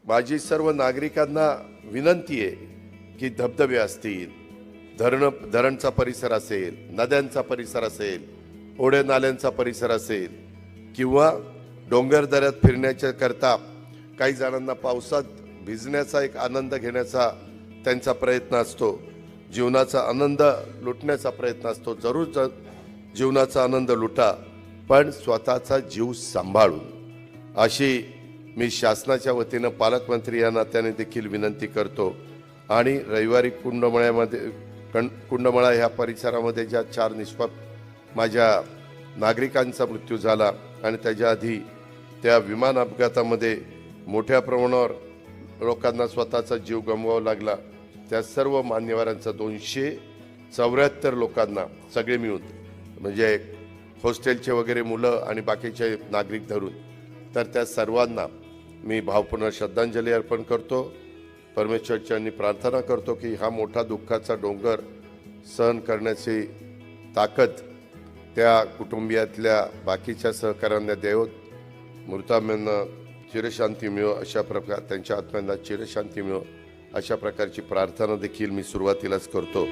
माझी सर्व नागरिकांना विनंती आहे की धबधबे असतील, धरणचा परिसर असेल, नद्यांचा परिसर असेल, ओढे नाल्यांचा परिसर असेल किंवा डोंगर दऱ्यात फिरण्याच्या करता काही जणांना पावसात भिजण्याचा एक आनंद घेण्याचा त्यांचा प्रयत्न असतो, जीवनाचा आनंद लुटण्याचा प्रयत्न असतो. जरूर जीवनाचा आनंद लुटा, पण स्वतःचा जीव सांभाळून, अशी मी शासनाच्या वतीनं पालकमंत्री या नात्याने देखील विनंती करतो. आणि रविवारी कुंडमळा ह्या परिसरामध्ये ज्या 4 निष्पाप माझ्या नागरिकांचा मृत्यू झाला आणि त्याच्या आधी त्या विमान अपघातामध्ये मोठ्या प्रमाणावर लोकांना स्वतःचा जीव गमवावा लागला, त्या सर्व मान्यवरांचा 274 लोकांना सगळे मिळून, म्हणजे हॉस्टेलचे वगैरे मुलं आणि बाकीचे नागरिक धरून, तर त्या सर्वांना मी भावपूर्ण श्रद्धांजली अर्पण करतो. परमेश्वरच्यांनी प्रार्थना करतो की हा मोठा दुःखाचा डोंगर सहन करण्याची ताकद त्या कुटुंबियातल्या बाकीच्या सहकाऱ्यांना देवो. मृतांना चिरशांती मिळो अशा प्रकार, त्यांच्या आत्म्यांना चिरशांती मिळो अशा प्रकारची प्रार्थना देखील मी सुरुवातीलाच करतो.